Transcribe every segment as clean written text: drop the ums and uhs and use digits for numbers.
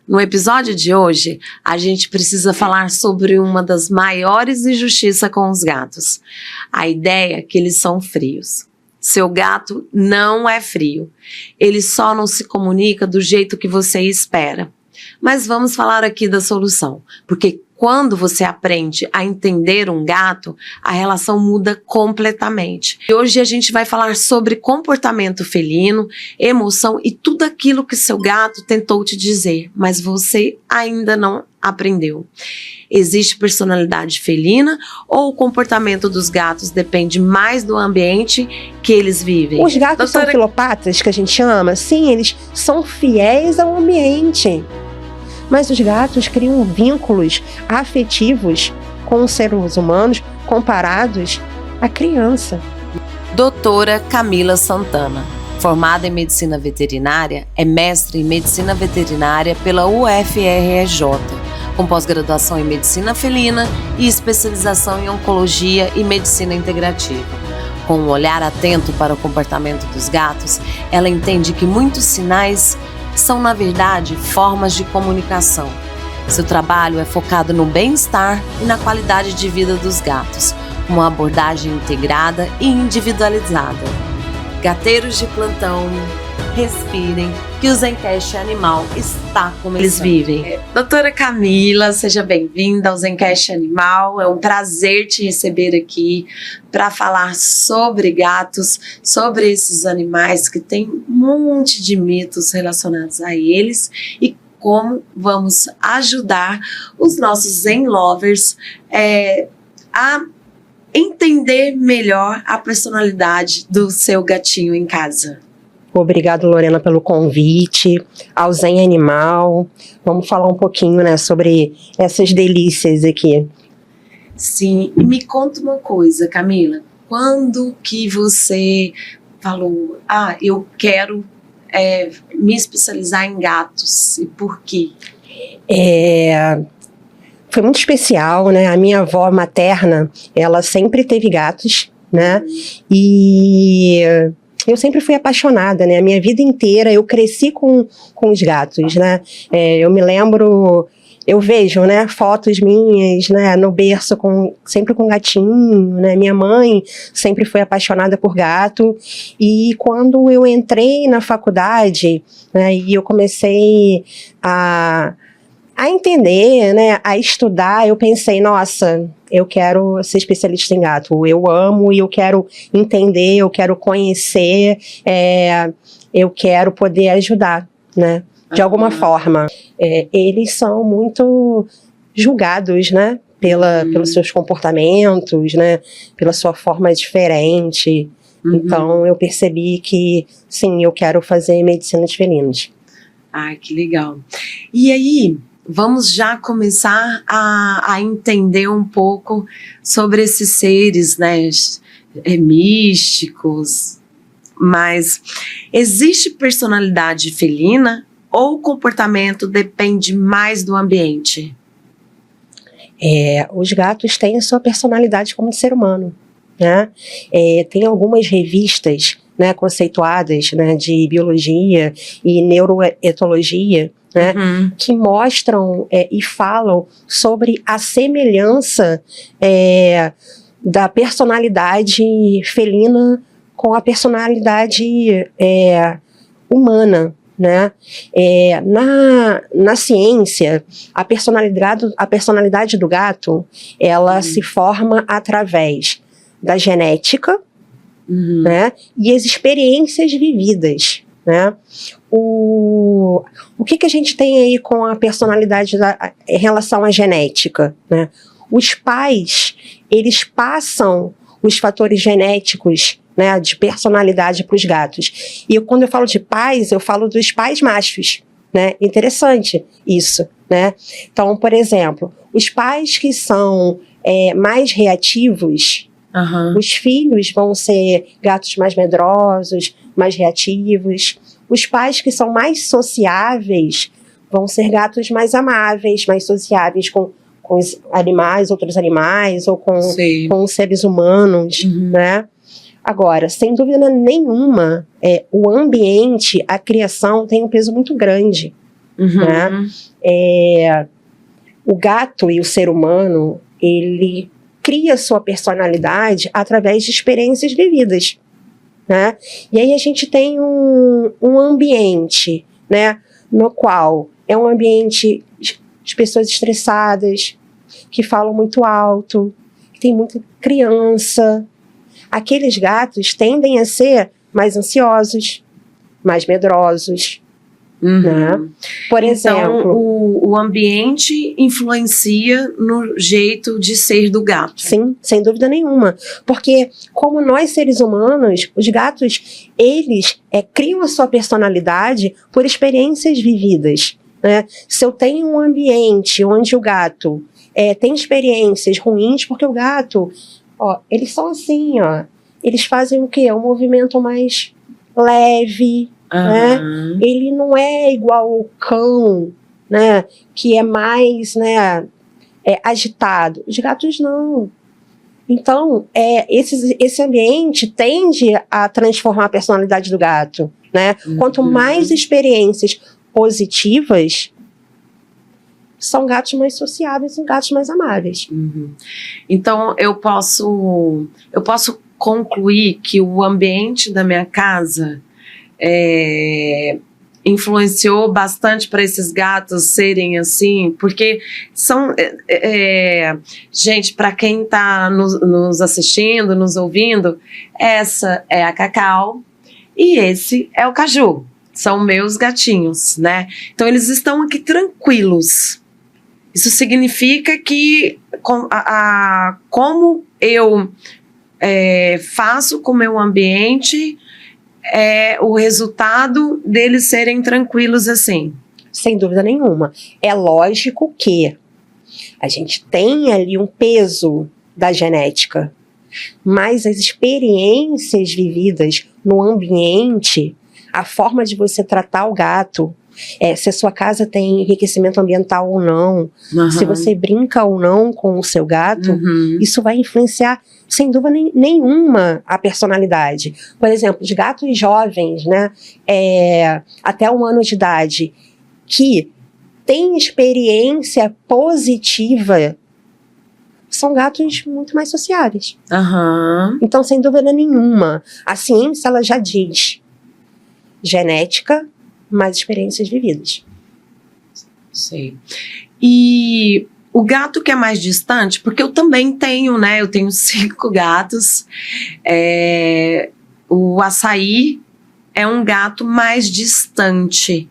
No episódio de hoje, a gente precisa falar sobre uma das maiores injustiças com os gatos. A ideia é que eles são frios. Seu gato não é frio. Ele só não se comunica do jeito que você espera. Mas vamos falar aqui da solução, porque quando você aprende a entender um gato, a relação muda completamente. E hoje a gente vai falar sobre comportamento felino, emoção e tudo aquilo que seu gato tentou te dizer, mas você ainda não aprendeu. Existe personalidade felina ou o comportamento dos gatos depende mais do ambiente que eles vivem? Os gatos são filopatas, que a gente chama, sim, eles são fiéis ao ambiente. Mas os gatos criam vínculos afetivos com os seres humanos comparados à criança. Doutora Camila Santana, formada em Medicina Veterinária, é mestre em Medicina Veterinária pela UFRJ, com pós-graduação em Medicina Felina e especialização em Oncologia e Medicina Integrativa. Com um olhar atento para o comportamento dos gatos, ela entende que muitos sinais são, na verdade, formas de comunicação. Seu trabalho é focado no bem-estar e na qualidade de vida dos gatos, com uma abordagem integrada e individualizada. Gateiros de plantão, respirem, que o Zencast Animal está começando. Eles vivem. Doutora Camila, seja bem-vinda ao Zencast Animal. É um prazer te receber aqui para falar sobre gatos, sobre esses animais que têm um monte de mitos relacionados a eles e como vamos ajudar os nossos Zen Lovers a entender melhor a personalidade do seu gatinho em casa. Obrigado, Lorena, pelo convite ao Zen Animal. Vamos falar um pouquinho, né, sobre essas delícias aqui. Sim, e me conta uma coisa, Camila. Quando que você falou, eu quero me especializar em gatos, e por quê? Foi muito especial, né? A minha avó materna, ela sempre teve gatos, né? E eu sempre fui apaixonada, né? A minha vida inteira eu cresci com os gatos, né? Eu me lembro, eu vejo, né, fotos minhas, né, no berço sempre com gatinho, né? Minha mãe sempre foi apaixonada por gato. E quando eu entrei na faculdade, né, e eu comecei a entender, né, a estudar, eu pensei, nossa, eu quero ser especialista em gato, eu amo e eu quero entender, eu quero conhecer, eu quero poder ajudar, né, de alguma forma. Eles são muito julgados, né, pelos seus comportamentos, né, pela sua forma diferente. Então eu percebi que, sim, eu quero fazer medicina de felinos. Ai, que legal. E aí, vamos já começar a entender um pouco sobre esses seres, né, místicos. Mas existe personalidade felina ou o comportamento depende mais do ambiente? Os gatos têm a sua personalidade como ser humano, né? Tem algumas revistas, né, conceituadas, né, de biologia e neuroetologia, né, que mostram e falam sobre a semelhança da personalidade felina com a personalidade humana, né? Na ciência, a personalidade do gato, ela se forma através da genética, né, e as experiências vividas, né? O que a gente tem aí com a personalidade em relação à genética, né? Os pais, eles passam os fatores genéticos, né, de personalidade para os gatos. E quando eu falo de pais, eu falo dos pais machos, né? Interessante isso, né? Então, por exemplo, os pais que são mais reativos, os filhos vão ser gatos mais medrosos, mais reativos. Os pais que são mais sociáveis vão ser gatos mais amáveis, mais sociáveis com os animais, outros animais, ou com os seres humanos, né? Agora, sem dúvida nenhuma, o ambiente, a criação tem um peso muito grande. Né? O gato e o ser humano, ele cria sua personalidade através de experiências vividas. Né? E aí a gente tem um ambiente, né, no qual é um ambiente de pessoas estressadas, que falam muito alto, que tem muita criança. Aqueles gatos tendem a ser mais ansiosos, mais medrosos. Né? Por exemplo, então, o ambiente influencia no jeito de ser do gato. Sim, sem dúvida nenhuma. Porque, como nós seres humanos, os gatos, eles criam a sua personalidade por experiências vividas. Né? Se eu tenho um ambiente onde o gato tem experiências ruins, porque o gato, eles são assim, eles fazem o quê? Um movimento mais leve, né? Ele não é igual ao cão, né? Que é mais, né, agitado. Os gatos não. Então, esse ambiente tende a transformar a personalidade do gato, né? Quanto mais experiências positivas, são gatos mais sociáveis e gatos mais amáveis. Então, eu posso concluir que o ambiente da minha casa influenciou bastante para esses gatos serem assim, porque são gente, para quem está nos assistindo, nos ouvindo, essa é a Cacau e esse é o Caju, são meus gatinhos, né? Então eles estão aqui tranquilos. Isso significa que como eu faço com o meu ambiente o resultado deles serem tranquilos assim. Sem dúvida nenhuma. É lógico que a gente tem ali um peso da genética, mas as experiências vividas no ambiente, a forma de você tratar o gato, se a sua casa tem enriquecimento ambiental ou não, se você brinca ou não com o seu gato, isso vai influenciar sem dúvida nenhuma a personalidade. Por exemplo, os gatos jovens, né, até 1 ano de idade, que têm experiência positiva, são gatos muito mais sociáveis. Então, sem dúvida nenhuma, a ciência ela já diz genética mais experiências vividas. Sei. E o gato que é mais distante, porque eu também tenho, né? Eu tenho 5 gatos. O Açaí é um gato mais distante,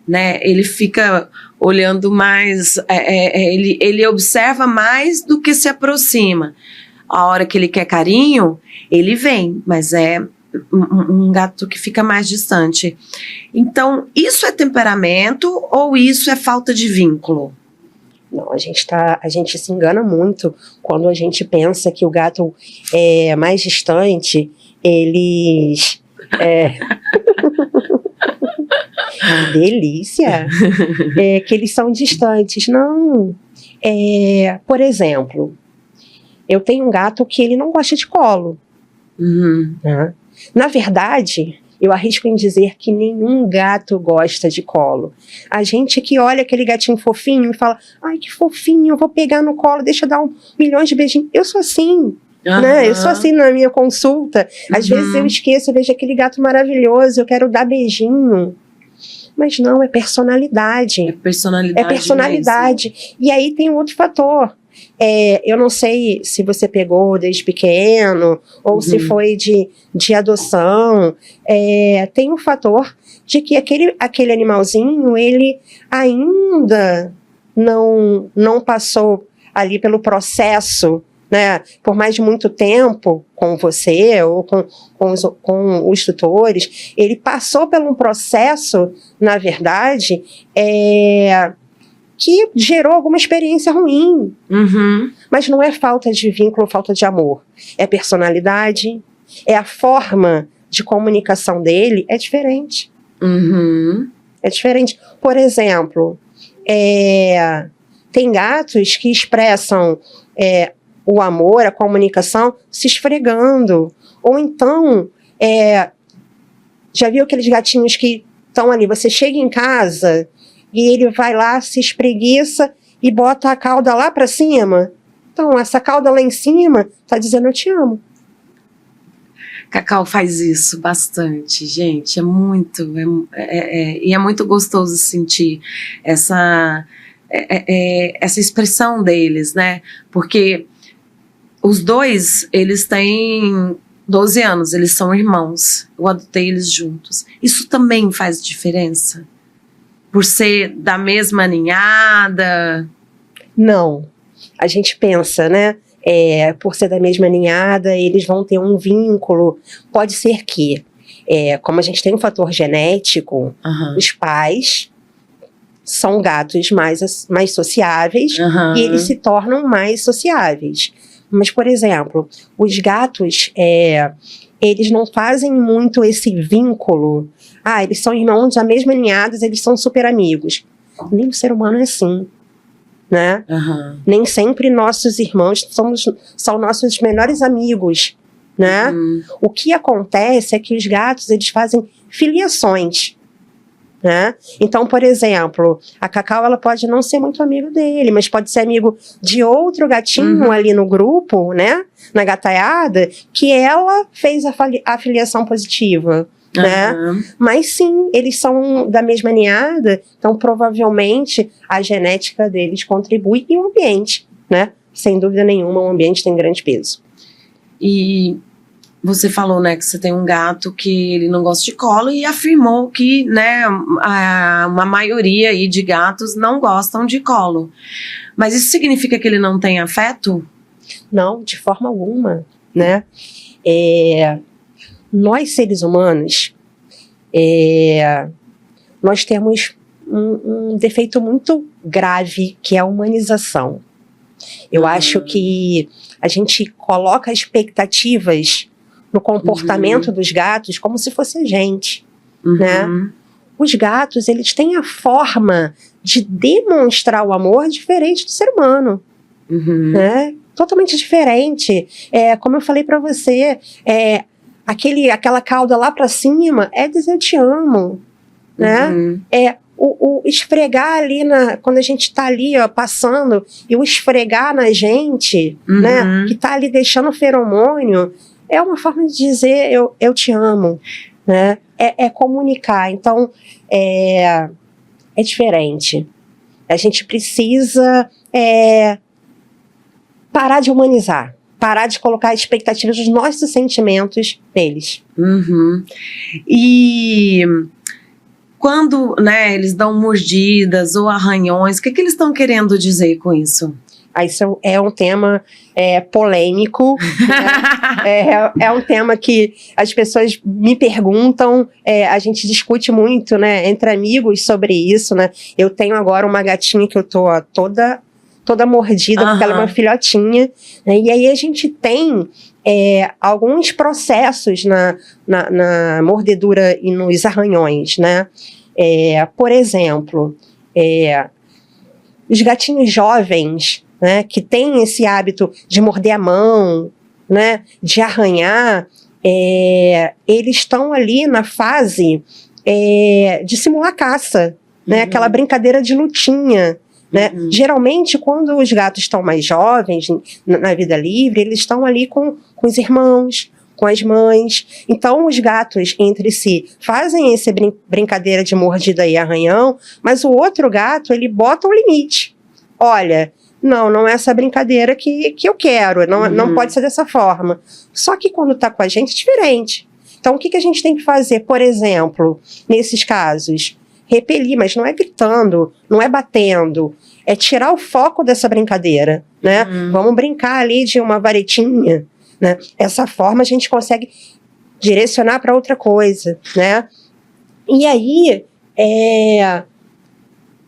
né? Ele fica olhando mais, ele observa mais do que se aproxima. A hora que ele quer carinho, ele vem, mas um gato que fica mais distante. Então, isso é temperamento ou isso é falta de vínculo? Não, a gente se engana muito quando a gente pensa que o gato é mais distante, eles... delícia! Que eles são distantes. Não. Por exemplo, eu tenho um gato que ele não gosta de colo. Né? Na verdade, eu arrisco em dizer que nenhum gato gosta de colo. A gente que olha aquele gatinho fofinho e fala, ai, que fofinho, eu vou pegar no colo, deixa eu dar 1 milhão de beijinhos. Eu sou assim, né? Eu sou assim na minha consulta. Às vezes eu esqueço, eu vejo aquele gato maravilhoso, eu quero dar beijinho. Mas não, é personalidade. É personalidade. É personalidade. Mesmo. E aí tem um outro fator. Eu não sei se você pegou desde pequeno ou se foi de adoção. Tem um fator de que aquele animalzinho, ele ainda não passou ali pelo processo, né, por mais de muito tempo com você ou com os tutores. Ele passou por um processo, na verdade, que gerou alguma experiência ruim. Mas não é falta de vínculo, falta de amor. É personalidade, é a forma de comunicação dele, é diferente. É diferente. Por exemplo, tem gatos que expressam o amor, a comunicação, se esfregando, Ou então, já viu aqueles gatinhos que estão ali, você chega em casa e ele vai lá, se espreguiça e bota a cauda lá para cima? Então, essa cauda lá em cima tá dizendo eu te amo. Cacau faz isso bastante, gente, e é muito gostoso sentir essa expressão deles, né, porque os dois, eles têm 12 anos, eles são irmãos, eu adotei eles juntos, isso também faz diferença? Por ser da mesma ninhada? Não, a gente pensa, né, por ser da mesma ninhada, eles vão ter um vínculo. Pode ser que, como a gente tem um fator genético, os pais são gatos mais sociáveis e eles se tornam mais sociáveis. Mas, por exemplo, os gatos, eles não fazem muito esse vínculo. Eles são irmãos da mesma ninhada, eles são super amigos. Nem o ser humano é assim. Né? Nem sempre nossos irmãos são nossos melhores amigos, né? O que acontece é que os gatos, eles fazem filiações, né? Então, por exemplo, a Cacau, ela pode não ser muito amigo dele, mas pode ser amigo de outro gatinho ali no grupo, né? Na gataiada, que ela fez a filiação positiva. Né? Mas sim, eles são da mesma ninhada, então provavelmente a genética deles contribui e o ambiente, né? Sem dúvida nenhuma, o ambiente tem grande peso. E você falou, né, que você tem um gato que ele não gosta de colo e afirmou que, né, uma maioria aí de gatos não gostam de colo. Mas isso significa que ele não tem afeto? Não, de forma alguma, né? Nós, seres humanos, nós temos um defeito muito grave, que é a humanização. Eu acho que a gente coloca expectativas no comportamento dos gatos como se fosse a gente, né? Os gatos, eles têm a forma de demonstrar o amor diferente do ser humano, né? Totalmente diferente. Como eu falei para você, aquela cauda lá pra cima é dizer eu te amo, né? O esfregar ali, quando a gente tá ali, ó, passando, e o esfregar na gente, né? Que tá ali deixando feromônio, é uma forma de dizer eu te amo, né? É comunicar. Então, é diferente. A gente precisa parar de humanizar. Parar de colocar expectativas dos nossos sentimentos neles. E quando, né, eles dão mordidas ou arranhões, o que eles estão querendo dizer com isso? Isso é um tema polêmico, né? É um tema que as pessoas me perguntam, a gente discute muito, né, entre amigos sobre isso, né? Eu tenho agora uma gatinha que eu tô toda mordida, porque ela é uma filhotinha, né? E aí a gente tem alguns processos na mordedura e nos arranhões, né? Por exemplo, os gatinhos jovens, né, que têm esse hábito de morder a mão, né, de arranhar, eles estão ali na fase de simular caça, né? Aquela brincadeira de lutinha. Né? Geralmente, quando os gatos estão mais jovens, na vida livre, eles estão ali com os irmãos, com as mães. Então, os gatos entre si fazem essa brincadeira de mordida e arranhão, mas o outro gato, ele bota um limite. Olha, não é essa brincadeira que eu quero, não pode ser dessa forma. Só que quando está com a gente, é diferente. Então, o que a gente tem que fazer, por exemplo, nesses casos? Repelir, mas não é gritando, não é batendo, é tirar o foco dessa brincadeira, né? Vamos brincar ali de uma varetinha, né? Essa forma a gente consegue direcionar para outra coisa, né? E aí,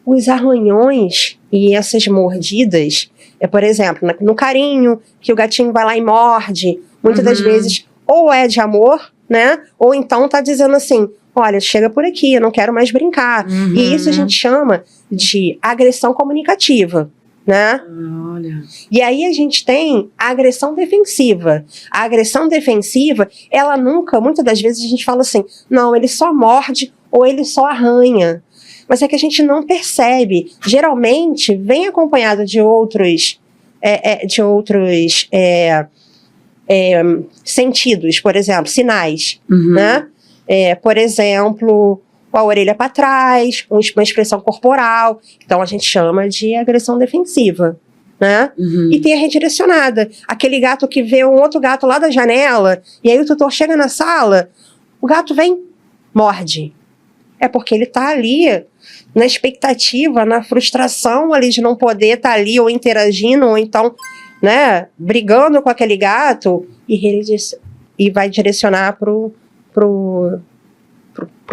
os arranhões e essas mordidas, por exemplo, no carinho, que o gatinho vai lá e morde, muitas das vezes, ou é de amor, né? Ou então tá dizendo assim, olha, chega por aqui, eu não quero mais brincar. E isso a gente chama de agressão comunicativa, né? Olha. E aí a gente tem a agressão defensiva. A agressão defensiva, ela nunca, muitas das vezes a gente fala assim, não, ele só morde ou ele só arranha. Mas é que a gente não percebe. Geralmente vem acompanhado de outros sentidos, por exemplo, sinais, né? Por exemplo, a orelha para trás, uma expressão corporal. Então a gente chama de agressão defensiva, né? E tem a redirecionada. Aquele gato que vê um outro gato lá da janela, e aí o tutor chega na sala, o gato vem, morde. É porque ele está ali na expectativa, na frustração ali de não poder estar ali ou interagindo, ou então, né, brigando com aquele gato e vai direcionar pro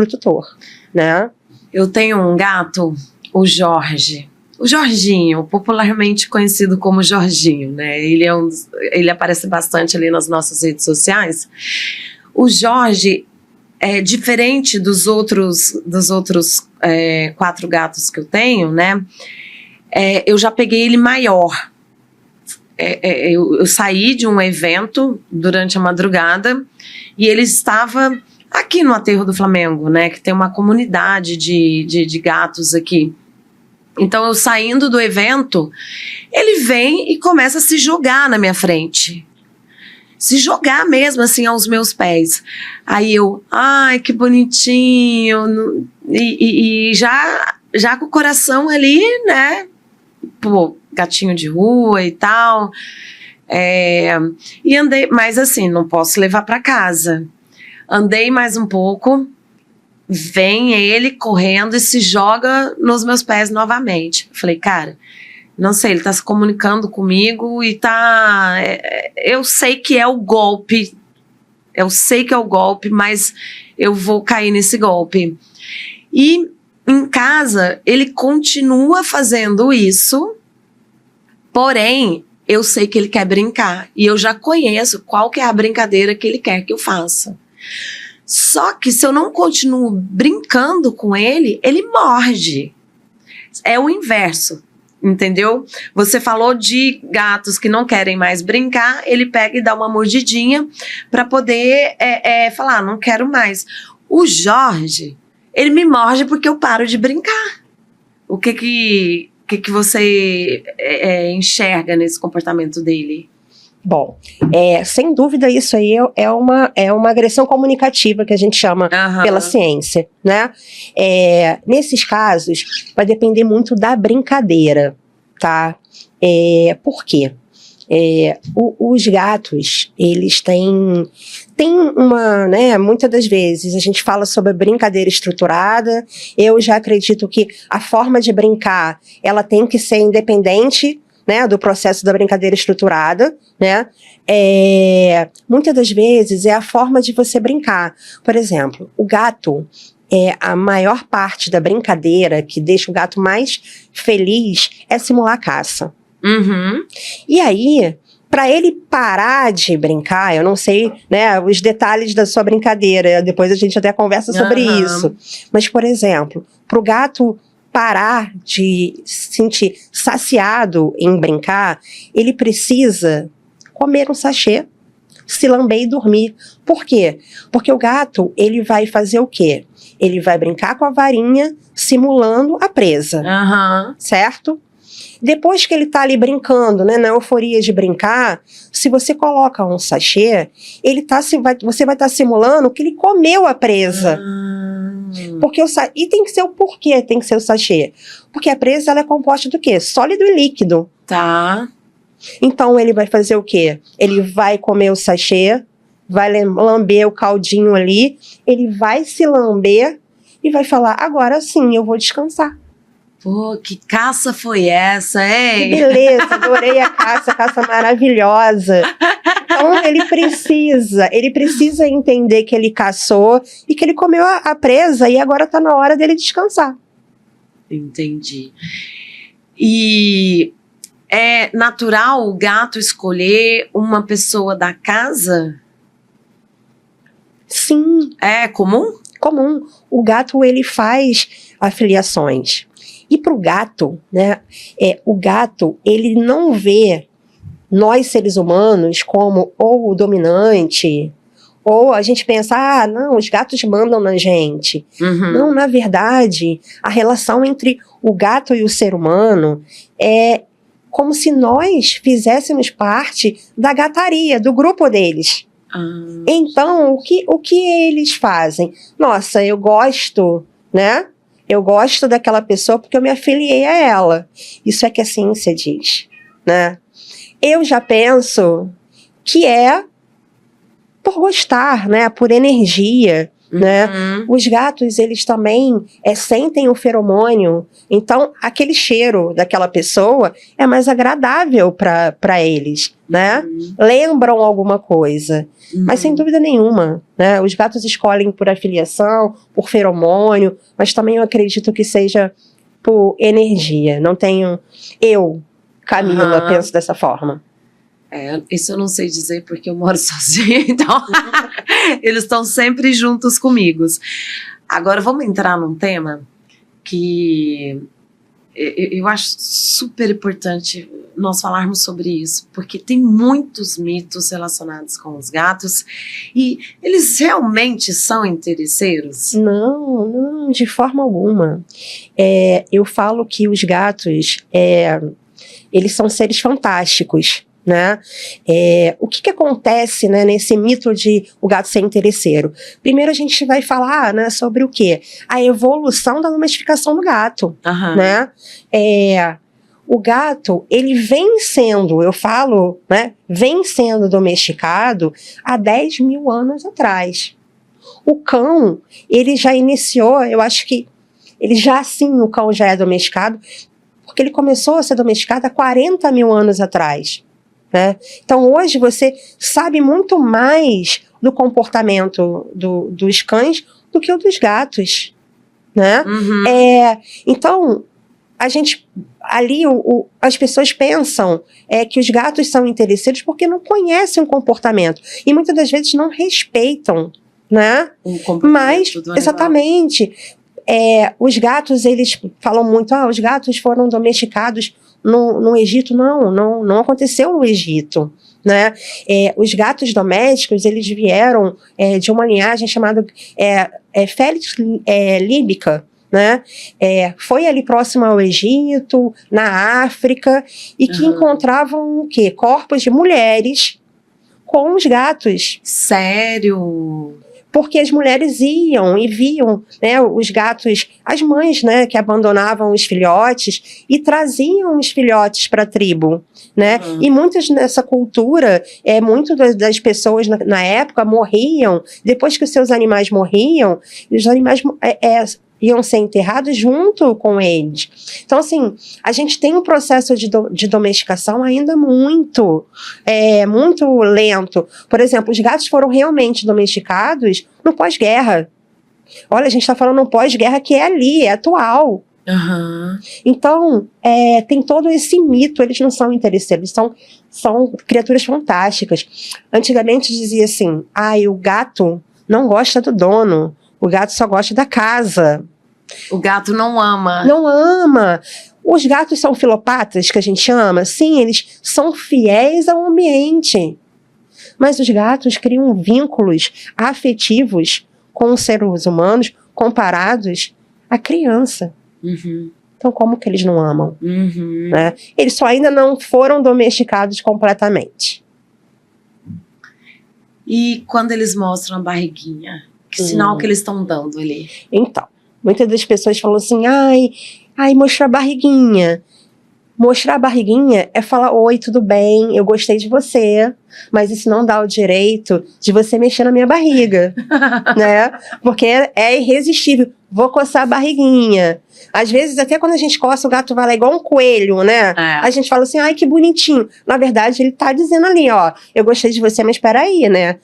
tutor, né? Eu tenho um gato, o Jorge. O Jorginho, popularmente conhecido como Jorginho, né? Ele aparece bastante ali nas nossas redes sociais. O Jorge é diferente dos outros 4 gatos que eu tenho, né? Eu já peguei ele maior. Eu saí de um evento durante a madrugada e ele estava aqui no Aterro do Flamengo, né? Que tem uma comunidade de gatos aqui. Então, eu saindo do evento, ele vem e começa a se jogar na minha frente. Se jogar mesmo, assim, aos meus pés. Aí eu, ai, que bonitinho. E já com o coração ali, né? Pô, gatinho de rua e tal. E andei, mas assim, não posso levar para casa. Andei mais um pouco, vem ele correndo e se joga nos meus pés novamente. Falei, cara, não sei, ele tá se comunicando comigo e tá... eu sei que é o golpe, mas eu vou cair nesse golpe. E em casa, ele continua fazendo isso, porém, eu sei que ele quer brincar. E eu já conheço qual que é a brincadeira que ele quer que eu faça. Só que se eu não continuo brincando com ele, ele morde. É o inverso, entendeu? Você falou de gatos que não querem mais brincar, ele pega e dá uma mordidinha para poder falar, não quero mais. O Jorge, ele me morde porque eu paro de brincar. O que você enxerga nesse comportamento dele? Bom, sem dúvida isso aí é uma agressão comunicativa que a gente chama pela ciência, né? Nesses casos, vai depender muito da brincadeira, tá? Por quê? Os gatos, eles têm uma, né, muitas das vezes a gente fala sobre brincadeira estruturada. Eu já acredito que a forma de brincar, ela tem que ser independente, né, do processo da brincadeira estruturada, né? Muitas das vezes é a forma de você brincar. Por exemplo, o gato, a maior parte da brincadeira que deixa o gato mais feliz é simular a caça. E aí, para ele parar de brincar, eu não sei, né, os detalhes da sua brincadeira, depois a gente até conversa sobre isso. Mas, por exemplo, para o gato parar de se sentir saciado em brincar, ele precisa comer um sachê, se lamber e dormir. Por quê? Porque o gato, ele vai fazer o quê? Ele vai brincar com a varinha, simulando a presa, certo? Depois que ele tá ali brincando, né, na euforia de brincar, se você coloca um sachê, você vai estar simulando que ele comeu a presa. Porque e tem que ser o porquê, tem que ser o sachê. Porque a presa, ela é composta do quê? Sólido e líquido. Tá. Então ele vai fazer o quê? Ele vai comer o sachê, vai lamber o caldinho ali, ele vai se lamber e vai falar, agora sim, eu vou descansar. Pô, que caça foi essa, hein? Que beleza, adorei a caça maravilhosa. Então ele precisa entender que ele caçou e que ele comeu a presa e agora tá na hora dele descansar. Entendi. E é natural o gato escolher uma pessoa da casa? Sim. É comum? comum. O gato, ele faz afiliações. E para o gato, né, o gato, ele não vê nós, seres humanos, como ou o dominante, ou a gente pensa, não, os gatos mandam na gente. Não, na verdade, a relação entre o gato e o ser humano é como se nós fizéssemos parte da gataria, do grupo deles. Então, o que eles fazem? Nossa, eu gosto, né? Eu gosto daquela pessoa porque eu me afiliei a ela. Isso é que a ciência diz, né? Eu já penso que é por gostar, né? Por energia, né? Os gatos, eles também sentem o feromônio. Então, aquele cheiro daquela pessoa é mais agradável para eles, né? Lembram alguma coisa. Mas sem dúvida nenhuma, né? Os gatos escolhem por afiliação, por feromônio, mas também eu acredito que seja por energia. Não tenho... Eu, Camila, penso dessa forma. Isso eu não sei dizer porque eu moro sozinha, então eles estão sempre juntos comigo. Agora vamos entrar num tema que eu acho super importante nós falarmos sobre isso, porque tem muitos mitos relacionados com os gatos e eles realmente são interesseiros? Não, de forma alguma. Eu falo que os gatos, eles são seres fantásticos, né? O que acontece, né, nesse mito de o gato ser interesseiro? Primeiro a gente vai falar, né, sobre o quê? A evolução da domesticação do gato, né? O gato, ele vem sendo, eu falo, né, vem sendo domesticado há 10 mil anos atrás. O cão, ele já iniciou, eu acho que o cão já é domesticado, porque ele começou a ser domesticado há 40 mil anos atrás. Né? Então, hoje você sabe muito mais do comportamento dos cães do que o dos gatos, né? Então, a gente ali as pessoas pensam que os gatos são interesseiros porque não conhecem o comportamento e muitas das vezes não respeitam, né? Mas exatamente, os gatos, eles falam muito, os gatos foram domesticados no Egito. Não aconteceu no Egito, né? Os gatos domésticos, eles vieram de uma linhagem chamada Felis líbica, né? Foi ali próximo ao Egito, na África, e que encontravam o quê? Corpos de mulheres com os gatos. Sério? Porque as mulheres iam e viam, né, os gatos, as mães, né, que abandonavam os filhotes e traziam os filhotes para a tribo, né? E muitas nessa cultura, muitas das pessoas na época morriam, depois que os seus animais morriam, os animais iam ser enterrados junto com eles. Então, assim, a gente tem um processo de domesticação ainda muito lento. Por exemplo, os gatos foram realmente domesticados no pós-guerra. Olha, a gente está falando no pós-guerra que é ali, é atual. Então, tem todo esse mito, eles não são interesseiros, são criaturas fantásticas. Antigamente dizia assim, o gato não gosta do dono, o gato só gosta da casa. O gato não ama. Não ama. Os gatos são filopatas, que a gente chama. Sim, eles são fiéis ao ambiente. Mas os gatos criam vínculos afetivos com os seres humanos comparados à criança. Então, como que eles não amam? Né? Eles só ainda não foram domesticados completamente. E quando eles mostram a barriguinha? Que sinal que eles estão dando ali? Então, muitas das pessoas falam assim, mostrar a barriguinha. Mostrar a barriguinha é falar, oi, tudo bem, eu gostei de você, mas isso não dá o direito de você mexer na minha barriga, né? Porque é irresistível. Vou coçar a barriguinha. Às vezes, até quando a gente coça, o gato vai lá igual um coelho, né? A gente fala assim, que bonitinho. Na verdade, ele tá dizendo ali, eu gostei de você, mas peraí, né?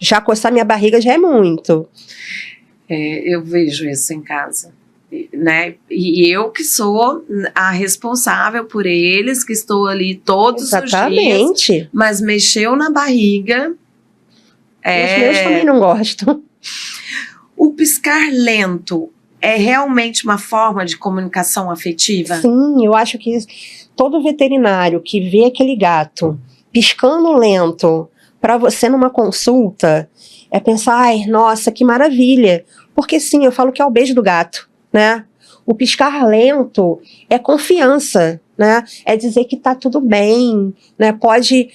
Já coçar minha barriga já é muito. Eu vejo isso em casa, né? E eu que sou a responsável por eles, que estou ali todos os dias. Mas mexeu na barriga. Os meus também não gostam. O piscar lento é realmente uma forma de comunicação afetiva? Sim, eu acho que todo veterinário que vê aquele gato piscando lento para você numa consulta é pensar, ai, nossa, que maravilha. Porque sim, eu falo que é o beijo do gato, né? O piscar lento é confiança, né? É dizer que tá tudo bem, né? Pode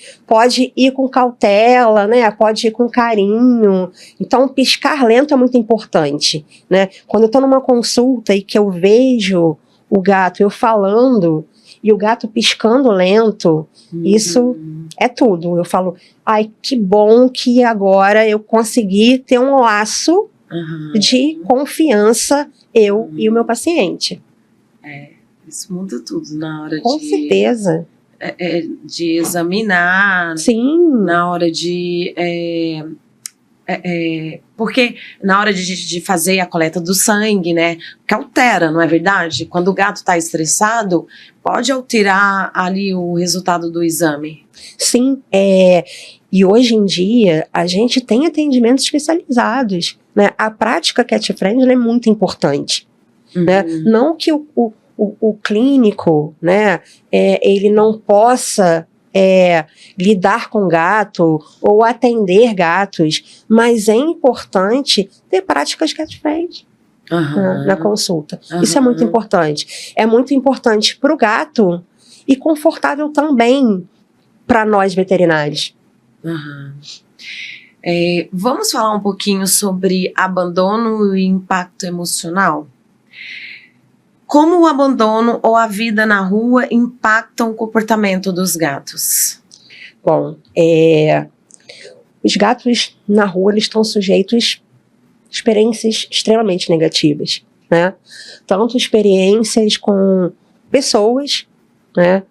ir com cautela, né? Pode ir com carinho. Então, piscar lento é muito importante, né? Quando eu tô numa consulta e que eu vejo o gato, eu falando, e o gato piscando lento, isso é tudo. Eu falo, ai, que bom que agora eu consegui ter um laço de confiança, eu e o meu paciente. Isso muda tudo na hora Com certeza. De examinar. Sim. Na hora de... porque na hora de fazer a coleta do sangue, né, que altera, não é verdade? Quando o gato está estressado, pode alterar ali o resultado do exame. Sim, e hoje em dia a gente tem atendimentos especializados, né? A prática cat friendly é muito importante, né? Não que o clínico, né, ele não possa lidar com gato ou atender gatos, mas é importante ter práticas cat friendly na consulta. Isso é muito importante. É muito importante para o gato e confortável também para nós veterinários. Vamos falar um pouquinho sobre abandono e impacto emocional? Como o abandono ou a vida na rua impactam o comportamento dos gatos? Bom, os gatos na rua eles estão sujeitos a experiências extremamente negativas, né? Tanto experiências com pessoas, né?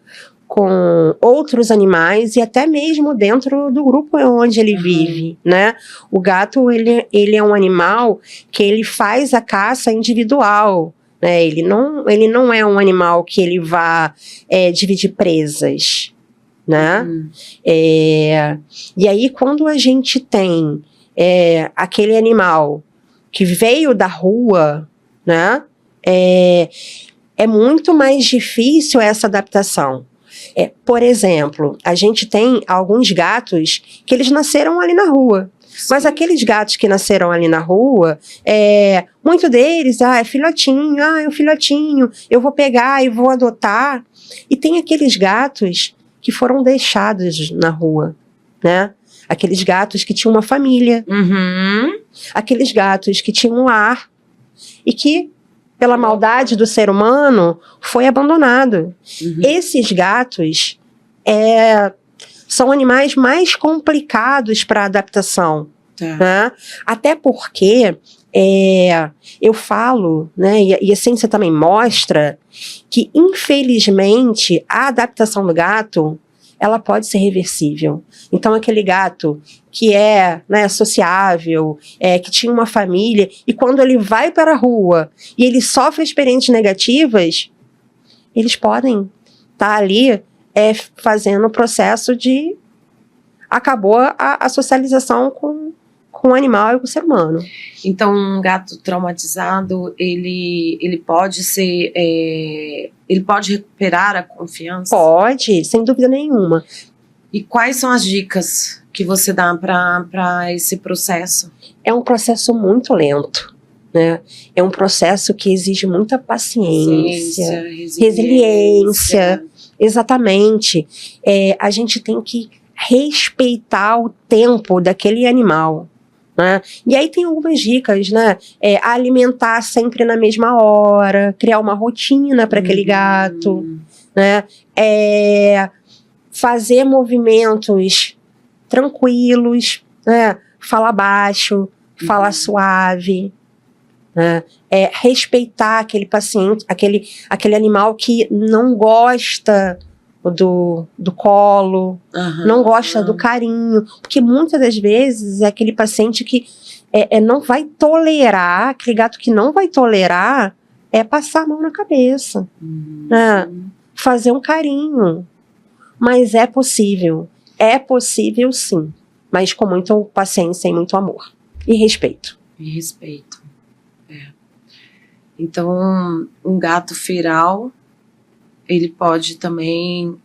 Com outros animais e até mesmo dentro do grupo onde ele vive, né? O gato, ele é um animal que ele faz a caça individual, né? Ele não é um animal que ele vá dividir presas, né? E aí, quando a gente tem aquele animal que veio da rua, né? É muito mais difícil essa adaptação. Por exemplo, a gente tem alguns gatos que eles nasceram ali na rua. Sim. Mas aqueles gatos que nasceram ali na rua, muito deles, é filhotinho, é um filhotinho, eu vou pegar e vou adotar. E tem aqueles gatos que foram deixados na rua, né? Aqueles gatos que tinham uma família. Aqueles gatos que tinham um lar e que, pela maldade do ser humano, foi abandonado. Esses gatos são animais mais complicados para adaptação. Né? Até porque eu falo, né, e a ciência também mostra que, infelizmente, a adaptação do gato ela pode ser reversível. Então, aquele gato que né, sociável, que tinha uma família, e quando ele vai para a rua e ele sofre experiências negativas, eles podem estar ali fazendo o processo de... Acabou a socialização com o animal e com o ser humano. Então, um gato traumatizado, ele pode ser... ele pode recuperar a confiança? Pode, sem dúvida nenhuma. E quais são as dicas que você dá para esse processo? É um processo muito lento, né? É um processo que exige muita paciência, resiliência. Exatamente. A gente tem que respeitar o tempo daquele animal, né? E aí tem algumas dicas, né? Alimentar sempre na mesma hora, criar uma rotina para aquele gato, né? Fazer movimentos tranquilos, né? Falar baixo, falar suave, né? Respeitar aquele paciente, aquele animal que não gosta do colo, não gosta do carinho, porque muitas das vezes é aquele paciente que não vai tolerar, aquele gato que não vai tolerar passar a mão na cabeça, né? Fazer um carinho. Mas é possível sim, mas com muita paciência e muito amor. E respeito. Então, um gato feral, ele pode também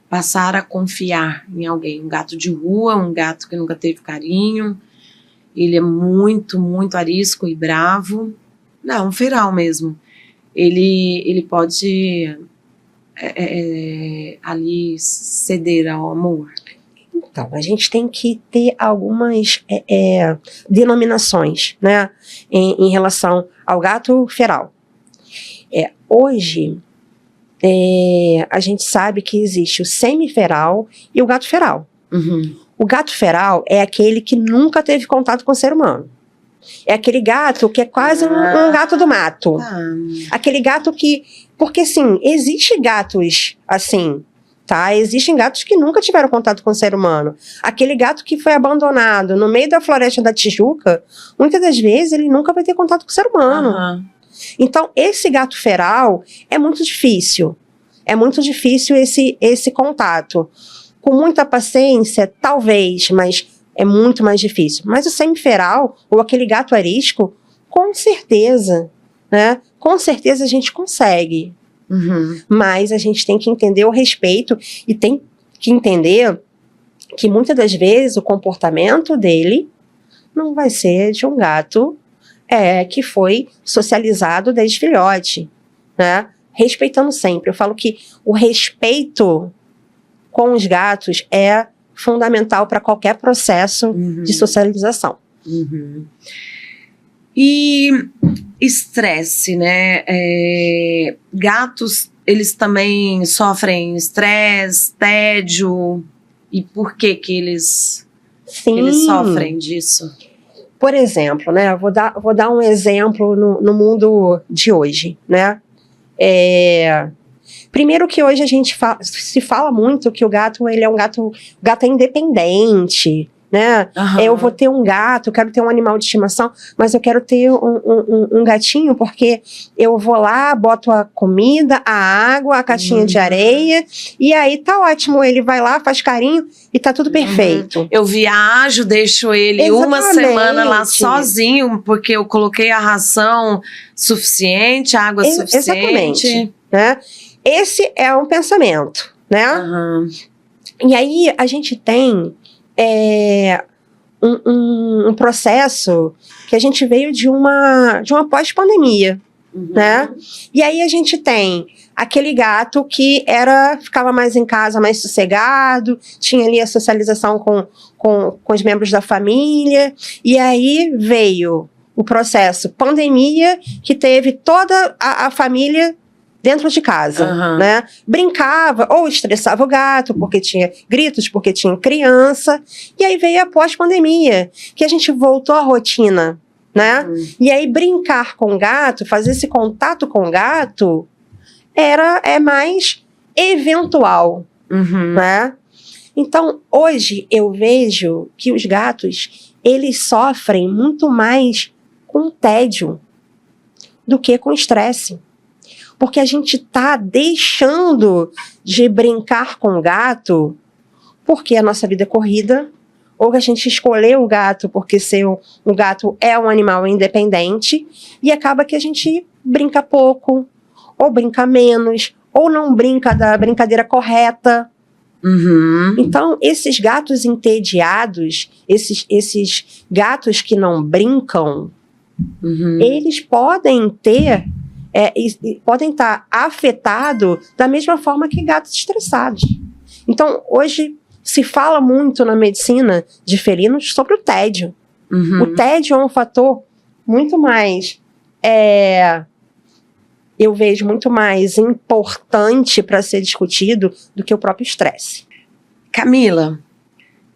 passar a confiar em alguém. Um gato de rua, um gato que nunca teve carinho, ele é muito, muito arisco e bravo. Não, um feral mesmo. Ele pode ali ceder ao amor. Então, a gente tem que ter algumas denominações, né, em relação ao gato feral. Hoje, a gente sabe que existe o semiferal e o gato feral. Uhum. O gato feral é aquele que nunca teve contato com o ser humano. É aquele gato que é quase um gato do mato. Aquele gato que... Porque, assim, existem gatos assim, tá? Existem gatos que nunca tiveram contato com o ser humano. Aquele gato que foi abandonado no meio da floresta da Tijuca, muitas das vezes ele nunca vai ter contato com o ser humano. Uhum. Então, esse gato feral é muito difícil. É muito difícil esse contato. Com muita paciência, talvez, mas é muito mais difícil. Mas o semiferal, ou aquele gato arisco, com certeza, né? Com certeza a gente consegue. Uhum. Mas a gente tem que entender o respeito e tem que entender que muitas das vezes o comportamento dele não vai ser de um gato que foi socializado desde filhote, né? Respeitando sempre. Eu falo que o respeito com os gatos é fundamental para qualquer processo de socialização. Uhum. E estresse, né? Gatos, eles também sofrem estresse, tédio. E por que eles sofrem disso? Por exemplo, né? Vou dar um exemplo no mundo de hoje, né? Primeiro que hoje a gente se fala muito que o gato, ele é o gato é independente, né? Uhum. Eu vou ter um gato, quero ter um animal de estimação, mas eu quero ter um gatinho porque eu vou lá, boto a comida, a água, a caixinha de areia, e aí tá ótimo, ele vai lá, faz carinho e tá tudo perfeito. Eu viajo, deixo ele uma semana lá sozinho, porque eu coloquei a ração suficiente, a água suficiente. Exatamente, né? Esse é um pensamento, né? Uhum. E aí a gente tem um processo que a gente veio de uma pós-pandemia, né? E aí a gente tem aquele gato que ficava mais em casa, mais sossegado, tinha ali a socialização com os membros da família, e aí veio o processo pandemia, que teve toda a família dentro de casa, né? Brincava ou estressava o gato, porque tinha gritos, porque tinha criança. E aí veio a pós-pandemia, que a gente voltou à rotina, né? E aí brincar com o gato, fazer esse contato com o gato, é mais eventual, né? Então, hoje eu vejo que os gatos, eles sofrem muito mais com tédio do que com estresse. Porque a gente tá deixando de brincar com o gato porque a nossa vida é corrida, ou que a gente escolheu o gato porque o gato é um animal independente, e acaba que a gente brinca pouco, ou brinca menos, ou não brinca da brincadeira correta. Então, esses gatos entediados, esses gatos que não brincam, eles podem ter... podem estar afetados da mesma forma que gatos estressados. Então, hoje se fala muito na medicina de felinos sobre o tédio. O tédio é um fator muito mais, eu vejo muito mais importante para ser discutido do que o próprio estresse. Camila,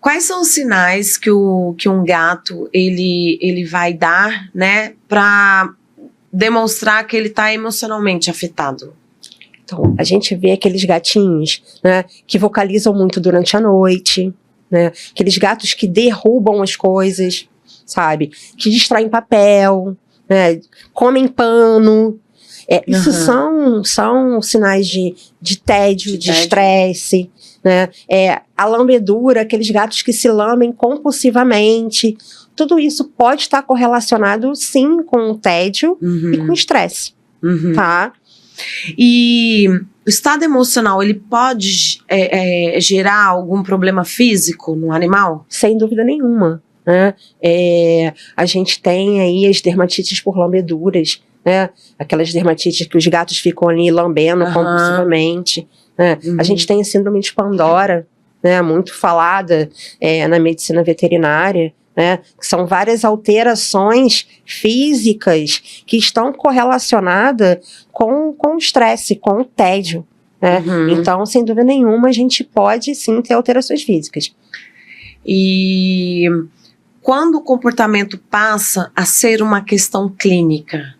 quais são os sinais que um gato ele vai dar, né, para demonstrar que ele está emocionalmente afetado? Então, a gente vê aqueles gatinhos, né, que vocalizam muito durante a noite, né, aqueles gatos que derrubam as coisas, sabe, que distraem papel, né, comem pano. Isso são sinais de tédio, de estresse, né? A lambedura, aqueles gatos que se lambem compulsivamente. tudo isso pode estar correlacionado, sim, com o tédio e com o estresse, tá? E o estado emocional, ele pode gerar algum problema físico no animal? Sem dúvida nenhuma, né? A gente tem aí as dermatites por lambeduras, né? Aquelas dermatites que os gatos ficam ali lambendo compulsivamente, né? A gente tem a síndrome de Pandora, né? Muito falada na medicina veterinária, né? Que são várias alterações físicas que estão correlacionadas com o estresse, com o tédio, né? Então, sem dúvida nenhuma, a gente pode sim ter alterações físicas. E quando o comportamento passa a ser uma questão clínica?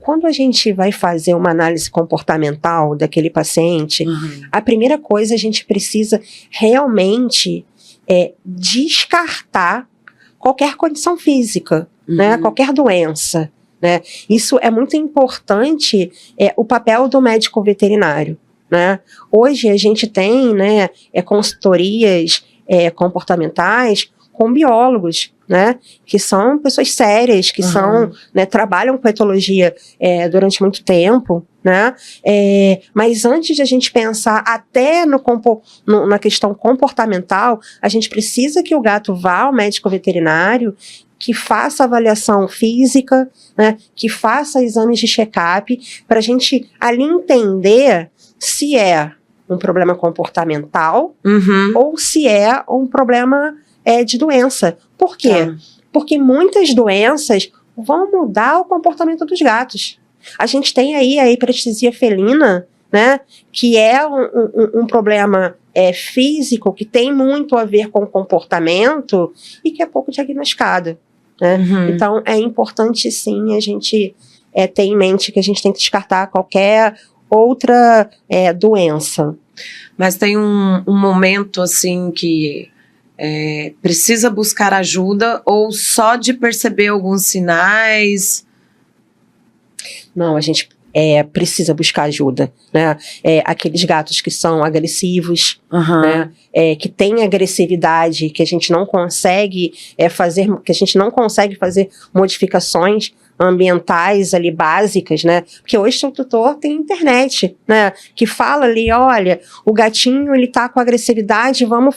Quando a gente vai fazer uma análise comportamental daquele paciente, a primeira coisa a gente precisa realmente descartar qualquer condição física, né, qualquer doença, né? Isso é muito importante, o papel do médico veterinário, né? Hoje a gente tem, né, consultorias comportamentais com biólogos, né, que são pessoas sérias, que são, né, trabalham com etologia durante muito tempo, né, mas antes de a gente pensar até na questão comportamental, a gente precisa que o gato vá ao médico veterinário, que faça avaliação física, né, que faça exames de check-up, para a gente ali entender se é um problema comportamental ou se é um problema de doença. Por quê? Porque muitas doenças vão mudar o comportamento dos gatos. A gente tem aí a hiperestesia felina, né, que é um problema físico que tem muito a ver com o comportamento e que é pouco diagnosticado, né? Então, é importante, sim, a gente ter em mente que a gente tem que descartar qualquer outra doença. Mas tem um momento, assim, que precisa buscar ajuda ou só de perceber alguns sinais? Não, a gente precisa buscar ajuda, né? Aqueles gatos que são agressivos, né? Que têm agressividade, que a gente não consegue fazer modificações ambientais ali básicas, né? Porque hoje o tutor tem internet, né? Que fala ali, olha, o gatinho ele tá com agressividade, vamos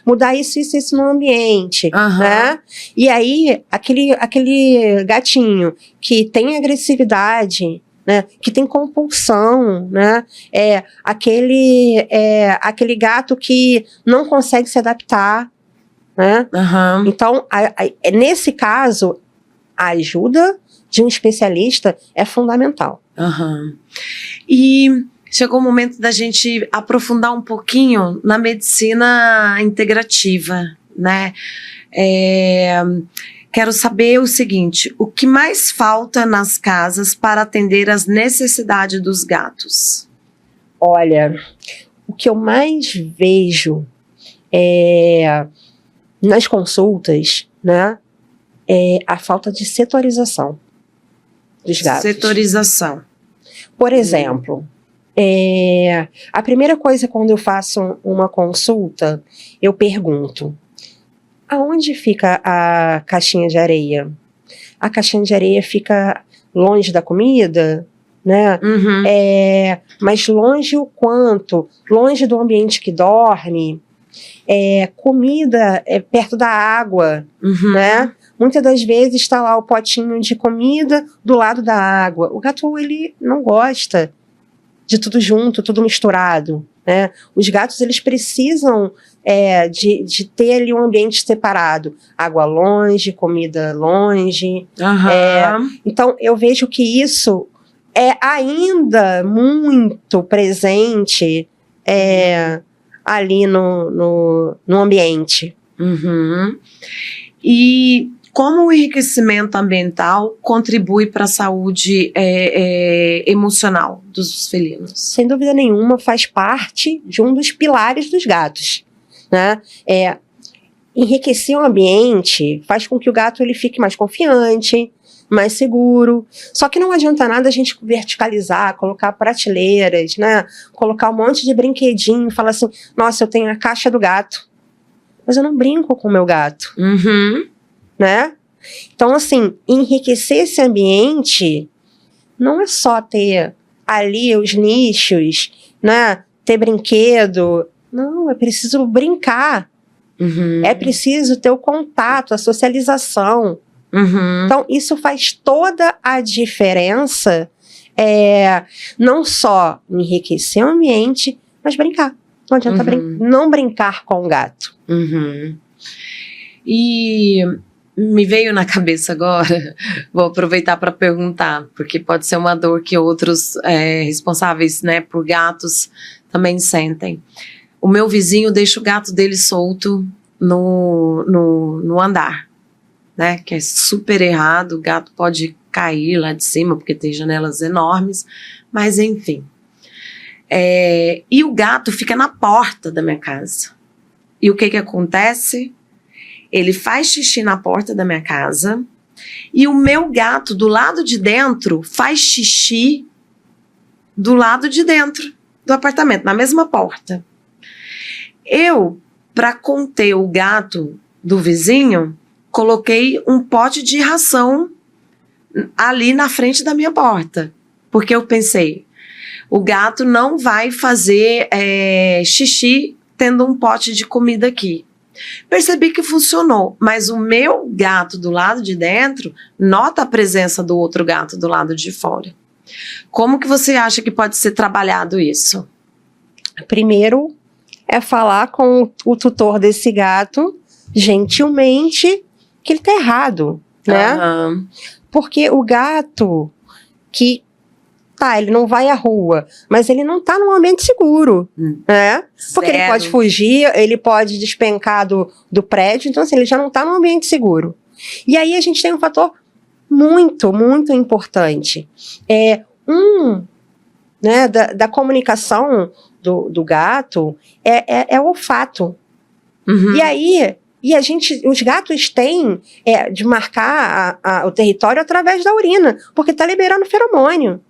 mudar isso no ambiente, né? E aí, aquele gatinho que tem agressividade, né, que tem compulsão, né, aquele gato que não consegue se adaptar, né? Então, nesse caso, a ajuda de um especialista é fundamental. E chegou o momento da gente aprofundar um pouquinho na medicina integrativa, né? Quero saber o seguinte, o que mais falta nas casas para atender às necessidades dos gatos? Olha, o que eu mais vejo nas consultas, né, é a falta de setorização dos gatos. Setorização. Por exemplo, a primeira coisa quando eu faço uma consulta, eu pergunto: aonde fica a caixinha de areia? A caixinha de areia fica longe da comida, né? Mas longe o quanto? Longe do ambiente que dorme, comida perto da água, né? Muitas das vezes está lá o potinho de comida do lado da água. O gato, ele não gosta de tudo junto, tudo misturado, né? Os gatos, eles precisam de ter ali um ambiente separado. Água longe, comida longe. Então, eu vejo que isso é ainda muito presente ali no ambiente. E como o enriquecimento ambiental contribui para a saúde emocional dos felinos? Sem dúvida nenhuma, faz parte de um dos pilares dos gatos, né? Enriquecer o ambiente faz com que o gato ele fique mais confiante, mais seguro. Só que não adianta nada a gente verticalizar, colocar prateleiras, né? Colocar um monte de brinquedinho, falar assim, nossa, eu tenho a caixa do gato. mas eu não brinco com o meu gato, Uhum. né? Então, assim, enriquecer esse ambiente não é só ter ali os nichos, né? Ter brinquedo. Não, é preciso brincar. Uhum. É preciso ter o contato, a socialização. Uhum. Então, isso faz toda a diferença, não só enriquecer o ambiente, mas brincar. Não adianta não brincar com o gato. Uhum. E me veio na cabeça agora, vou aproveitar para perguntar, porque pode ser uma dor que outros responsáveis, né, por gatos também sentem. O meu vizinho deixa o gato dele solto no andar, né, que é super errado. O gato pode cair lá de cima, porque tem janelas enormes, mas enfim. E o gato fica na porta da minha casa. E o que acontece? Ele faz xixi na porta da minha casa e o meu gato do lado de dentro faz xixi do lado de dentro do apartamento, na mesma porta. Eu, para conter o gato do vizinho, coloquei um pote de ração ali na frente da minha porta, porque eu pensei, o gato não vai fazer xixi tendo um pote de comida aqui. Percebi que funcionou, mas o meu gato do lado de dentro nota a presença do outro gato do lado de fora. Como que você acha que pode ser trabalhado isso? Primeiro é falar com o tutor desse gato, gentilmente, que ele tá errado, né? Uhum. Porque o gato que ele não vai à rua, mas ele não tá num ambiente seguro, né? Porque ele pode fugir, ele pode despencar do prédio, então assim, ele já não tá num ambiente seguro. E aí a gente tem um fator muito, muito importante. Né, da comunicação do gato é o olfato. Uhum. E aí, os gatos têm de marcar o território através da urina, porque tá liberando feromônio.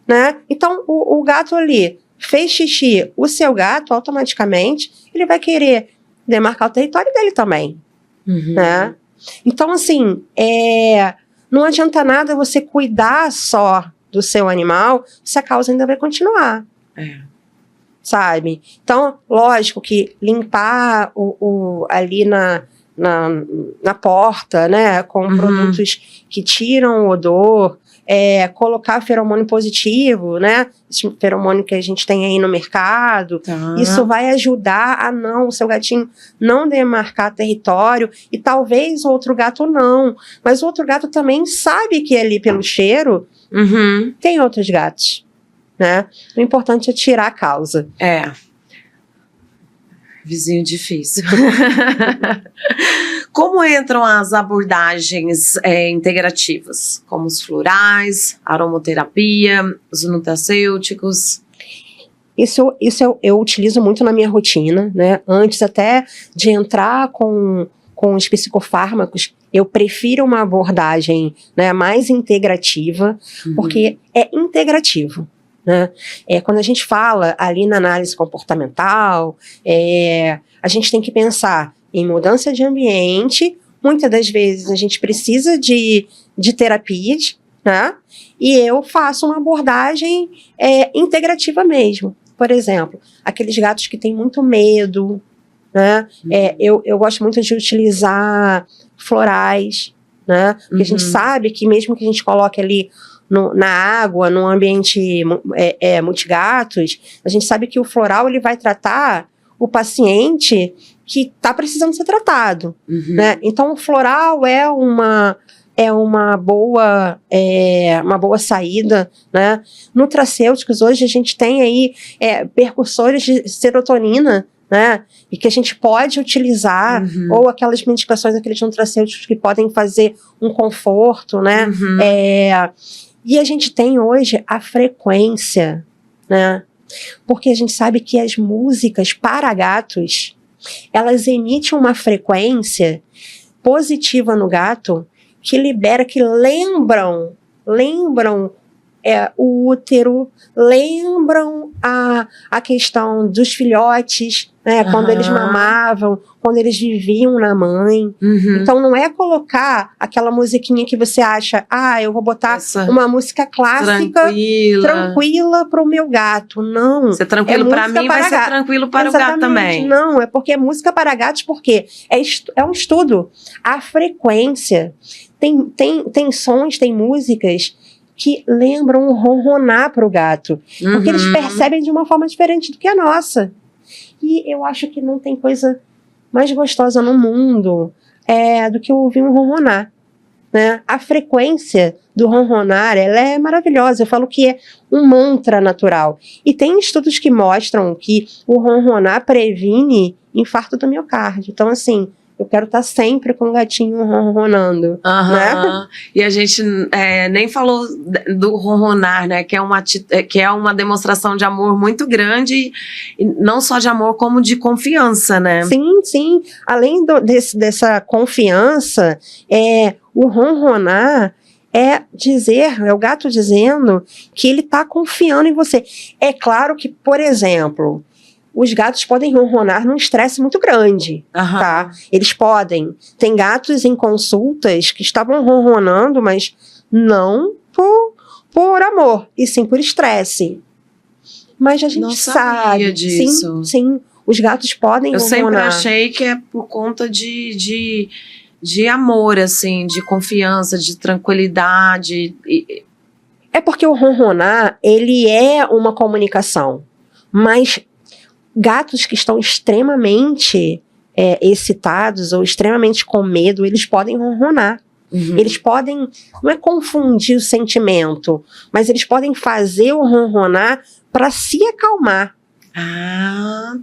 Né? Então, o gato ali fez xixi, o seu gato, automaticamente, ele vai querer demarcar o território dele também. Uhum. Né? Então, assim, não adianta nada você cuidar só do seu animal, se a causa ainda vai continuar. Sabe? Então, lógico que limpar ali na porta, né, com produtos que tiram o odor, colocar feromônio positivo, né? Esse feromônio que a gente tem aí no mercado. Isso vai ajudar o seu gatinho não demarcar território, e talvez o outro gato não. Mas o outro gato também sabe que ali pelo cheiro tem outros gatos, né? O importante é tirar a causa. Vizinho difícil. Como entram as abordagens integrativas? Como os florais, aromaterapia, os nutracêuticos? Isso eu utilizo muito na minha rotina, né? Antes até de entrar com os psicofármacos, eu prefiro uma abordagem, né, mais integrativa, porque é integrativo. Né? Quando a gente fala ali na análise comportamental, a gente tem que pensar em mudança de ambiente. Muitas das vezes a gente precisa de terapias, né? E eu faço uma abordagem integrativa mesmo. Por exemplo, aqueles gatos que têm muito medo, né? Eu gosto muito de utilizar florais, né? Porque a gente sabe que mesmo que a gente coloque ali na água, num ambiente multigatos, a gente sabe que o floral ele vai tratar o paciente que está precisando ser tratado. Né? Então, o floral é uma boa saída, né? Nutracêuticos, hoje a gente tem aí percussores de serotonina, né? E que a gente pode utilizar, ou aquelas medicações, aqueles nutracêuticos que podem fazer um conforto, né? E a gente tem hoje a frequência, né? Porque a gente sabe que as músicas para gatos, elas emitem uma frequência positiva no gato que libera, que lembram o útero, lembram a questão dos filhotes, né, quando eles mamavam, quando eles viviam na mãe. Então não é colocar aquela musiquinha que você acha, eu vou botar uma música clássica tranquila para o meu gato. Não. Se é tranquilo para mim, vai ser tranquilo para o gato também. Não, é porque é música para gatos, porque é um estudo. A frequência, tem sons, tem músicas que lembram o ronronar para o gato. Porque eles percebem de uma forma diferente do que a nossa. E eu acho que não tem coisa mais gostosa no mundo do que ouvir um ronronar, né? A frequência do ronronar, ela é maravilhosa. Eu falo que é um mantra natural. E tem estudos que mostram que o ronronar previne infarto do miocárdio. Então, assim, eu quero estar sempre com o gatinho ronronando, né? E a gente nem falou do ronronar, né? Que é uma demonstração de amor muito grande, e não só de amor, como de confiança, né? Sim, sim. Além dessa confiança, o ronronar é o gato dizendo que ele está confiando em você. É claro que, por exemplo, os gatos podem ronronar num estresse muito grande, tá? Eles podem. Tem gatos em consultas que estavam ronronando, mas não por amor, e sim por estresse. Mas a gente não sabia disso. Sim, os gatos podem ronronar. Eu sempre achei que é por conta de amor, assim, de confiança, de tranquilidade. É porque o ronronar, ele é uma comunicação, mas gatos que estão extremamente excitados ou extremamente com medo, eles podem ronronar. Eles podem, não é confundir o sentimento, mas eles podem fazer o ronronar para se acalmar.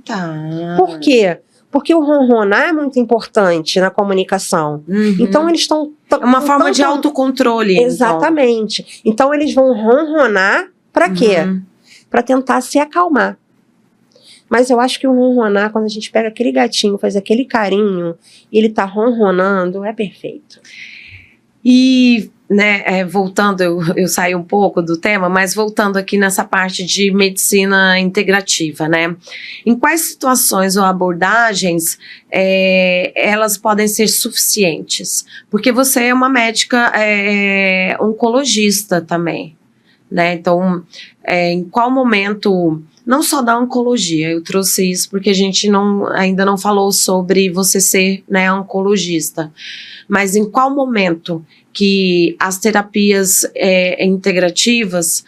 Tá. Por quê? Porque o ronronar é muito importante na comunicação. Então eles estão... É uma forma de autocontrole. Exatamente. Então eles vão ronronar para quê? Para tentar se acalmar. Mas eu acho que o ronronar, quando a gente pega aquele gatinho, faz aquele carinho, e ele tá ronronando, é perfeito. E, né, voltando, eu saí um pouco do tema, mas voltando aqui nessa parte de medicina integrativa, né? Em quais situações ou abordagens elas podem ser suficientes? Porque você é uma médica oncologista também, né? Então, em qual momento... Não só da oncologia, eu trouxe isso porque a gente ainda não falou sobre você ser, né, oncologista, mas em qual momento que as terapias integrativas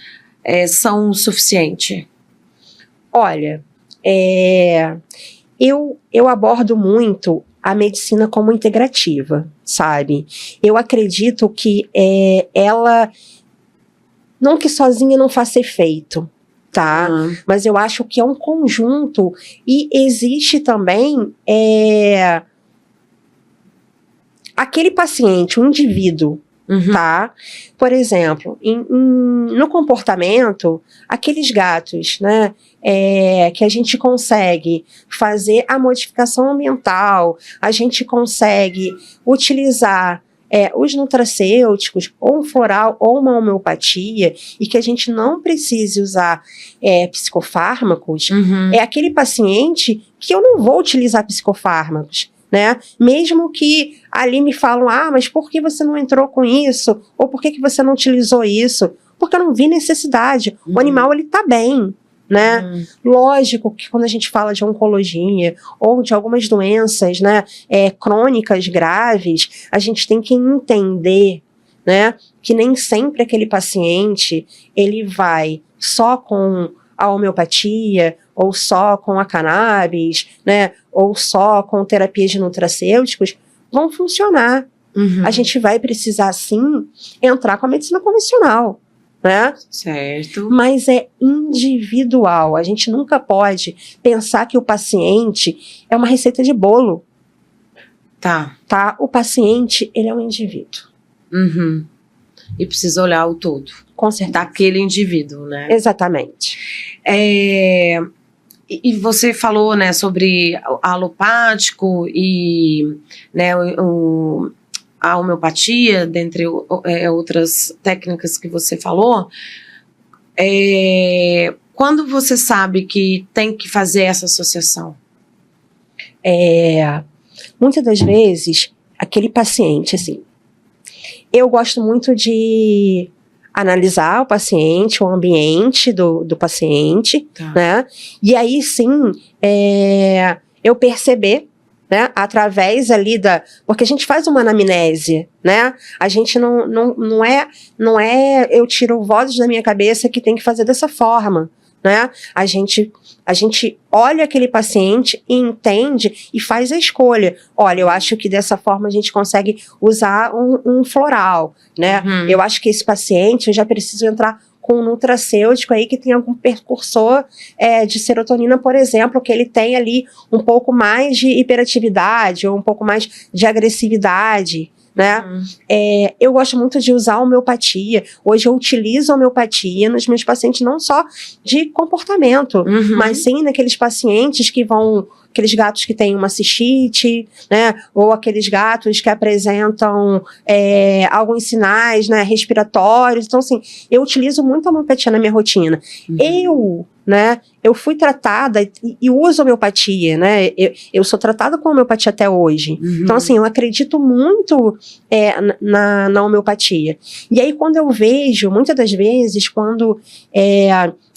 são suficientes? Olha, eu abordo muito a medicina como integrativa, sabe? Eu acredito que ela, não que sozinha não faça efeito, tá? Mas eu acho que é um conjunto e existe também aquele paciente, um indivíduo, tá? Por exemplo, no comportamento, aqueles gatos, né, que a gente consegue fazer a modificação ambiental, a gente consegue utilizar os nutracêuticos, ou um floral, ou uma homeopatia, e que a gente não precise usar psicofármacos, é aquele paciente que eu não vou utilizar psicofármacos, né? Mesmo que ali me falam, mas por que você não entrou com isso? Ou por que você não utilizou isso? Porque eu não vi necessidade. O animal, ele tá bem, né? Lógico que quando a gente fala de oncologia ou de algumas doenças, né, crônicas graves, a gente tem que entender, né, que nem sempre aquele paciente ele vai só com a homeopatia ou só com a cannabis, né, ou só com terapias de nutracêuticos vão funcionar. A gente vai precisar sim entrar com a medicina convencional, né? Certo. Mas é individual. A gente nunca pode pensar que o paciente é uma receita de bolo. Tá. O paciente, ele é um indivíduo. E precisa olhar o todo. Com certeza. Daquele indivíduo, né? Exatamente. E você falou, né, sobre alopático e, né, a homeopatia, dentre outras técnicas que você falou. Quando você sabe que tem que fazer essa associação? Muitas das vezes, aquele paciente, assim, eu gosto muito de analisar o paciente, o ambiente do paciente, né? E aí sim, eu perceber, né, através ali porque a gente faz uma anamnese, né? A gente não é eu tiro vozes da minha cabeça que tem que fazer dessa forma, né? A gente olha aquele paciente e entende e faz a escolha. Olha, eu acho que dessa forma a gente consegue usar um floral, né? Eu acho que esse paciente, eu já preciso entrar com um nutracêutico aí que tem algum precursor de serotonina, por exemplo, que ele tem ali um pouco mais de hiperatividade ou um pouco mais de agressividade, né? Eu gosto muito de usar a homeopatia. Hoje eu utilizo a homeopatia nos meus pacientes, não só de comportamento, mas sim naqueles pacientes que vão... Aqueles gatos que têm uma cistite, né? Ou aqueles gatos que apresentam alguns sinais, né, respiratórios. Então, assim, eu utilizo muito a homeopatia na minha rotina. Eu fui tratada e uso homeopatia, né? Eu sou tratada com homeopatia até hoje. Então, assim, eu acredito muito na homeopatia. E aí, quando eu vejo, muitas das vezes, quando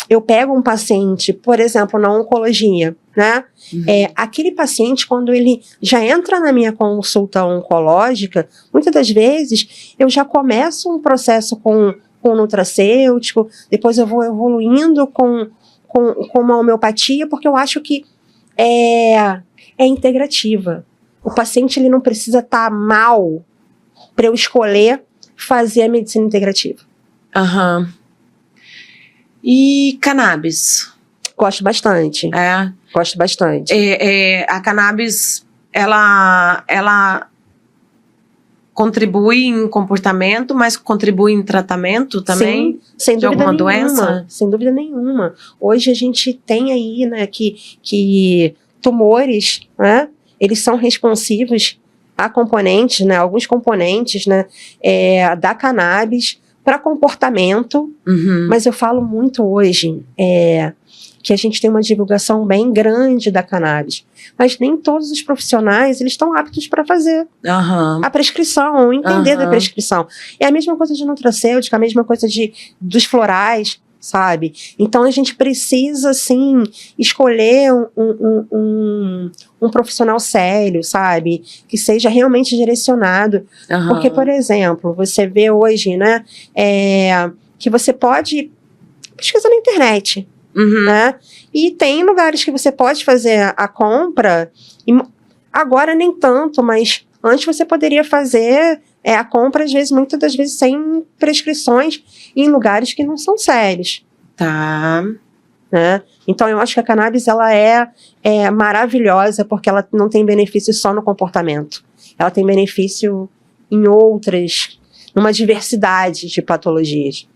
eu pego um paciente, por exemplo, na oncologia, né? Aquele paciente, quando ele já entra na minha consulta oncológica, muitas das vezes, eu já começo um processo com nutracêutico, depois eu vou evoluindo com uma homeopatia, porque eu acho que é integrativa. O paciente ele não precisa estar mal para eu escolher fazer a medicina integrativa. E cannabis? Gosto bastante. Gosto bastante. A cannabis, ela contribui em comportamento, mas contribui em tratamento também? Sim, sem dúvida alguma nenhuma, doença? Sem dúvida nenhuma. Hoje a gente tem aí, né, que tumores, né, eles são responsivos a componentes, né, alguns componentes, né, da cannabis para comportamento, mas eu falo muito hoje que a gente tem uma divulgação bem grande da cannabis, mas nem todos os profissionais eles estão aptos para fazer a prescrição, entender da prescrição. É a mesma coisa de nutracêutica, a mesma coisa dos florais, sabe? Então a gente precisa, sim, escolher um profissional sério, sabe? Que seja realmente direcionado. Porque, por exemplo, você vê hoje, né, que você pode pesquisar na internet, né? E tem lugares que você pode fazer a compra, e agora nem tanto, mas antes você poderia fazer a compra, às vezes, muitas das vezes, sem prescrições, em lugares que não são sérios. Né? Então, eu acho que a cannabis ela é maravilhosa, porque ela não tem benefício só no comportamento. Ela tem benefício em numa diversidade de patologias.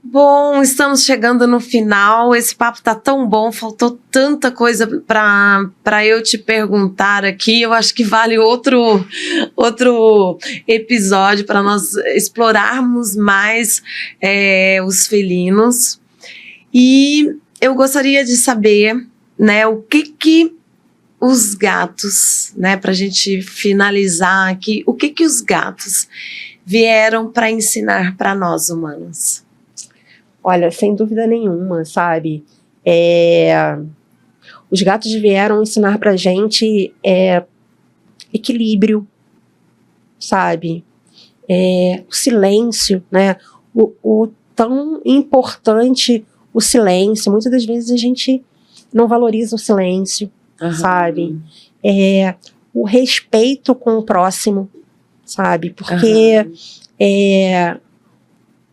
Bom, estamos chegando no final. Esse papo tá tão bom, faltou tanta coisa para eu te perguntar aqui. Eu acho que vale outro episódio para nós explorarmos mais os felinos. E eu gostaria de saber, né, o que os gatos, né, para a gente finalizar aqui, o que os gatos vieram para ensinar para nós humanos? Olha, sem dúvida nenhuma, sabe? Os gatos vieram ensinar pra gente equilíbrio, sabe? O silêncio, né? O tão importante o silêncio. Muitas das vezes a gente não valoriza o silêncio, sabe? O respeito com o próximo, sabe? Porque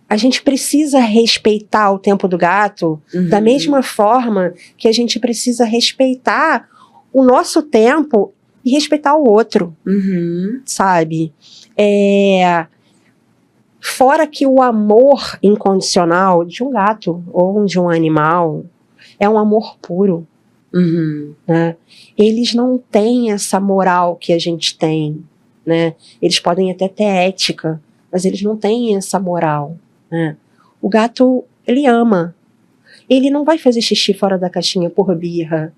a gente precisa respeitar o tempo do gato da mesma forma que a gente precisa respeitar o nosso tempo e respeitar o outro, sabe? Fora que o amor incondicional de um gato ou de um animal é um amor puro, né? Eles não têm essa moral que a gente tem, né? Eles podem até ter ética, mas eles não têm essa moral, né? O gato, ele ama. Ele não vai fazer xixi fora da caixinha por birra.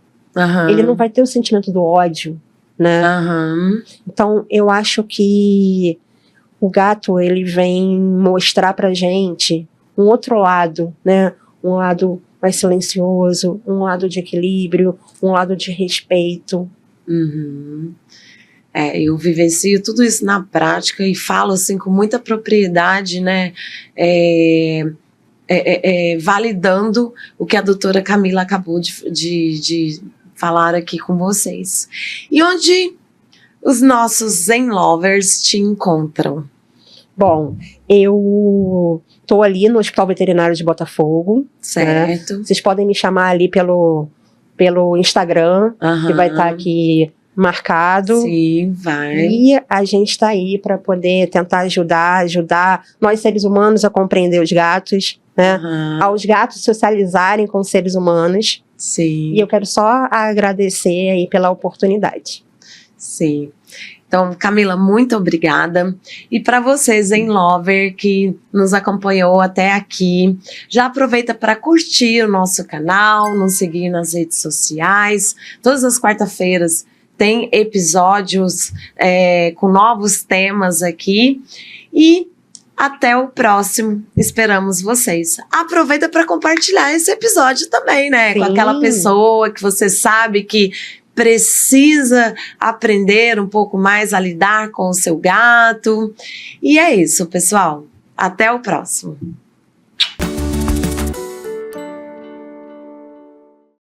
Ele não vai ter o sentimento do ódio, né? Então, eu acho que o gato, ele vem mostrar pra gente um outro lado, né? Um lado mais silencioso, um lado de equilíbrio, um lado de respeito. Eu vivencio tudo isso na prática e falo assim com muita propriedade, né? Validando o que a doutora Camila acabou de falar aqui com vocês. E onde os nossos Zen Lovers te encontram? Bom, eu tô ali no Hospital Veterinário de Botafogo. Certo. Né? Vocês podem me chamar ali pelo Instagram, que vai estar aqui marcado. Sim, vai. E a gente está aí para poder tentar ajudar nós seres humanos a compreender os gatos, né? Aos gatos socializarem com os seres humanos. Sim. E eu quero só agradecer aí pela oportunidade. Sim. Então, Camila, muito obrigada. E para você, Zen Lover, que nos acompanhou até aqui, já aproveita para curtir o nosso canal, nos seguir nas redes sociais. Todas as quarta-feiras tem episódios com novos temas aqui. E até o próximo. Esperamos vocês. Aproveita para compartilhar esse episódio também, né? Sim. Com aquela pessoa que você sabe que precisa aprender um pouco mais a lidar com o seu gato. E é isso, pessoal. Até o próximo.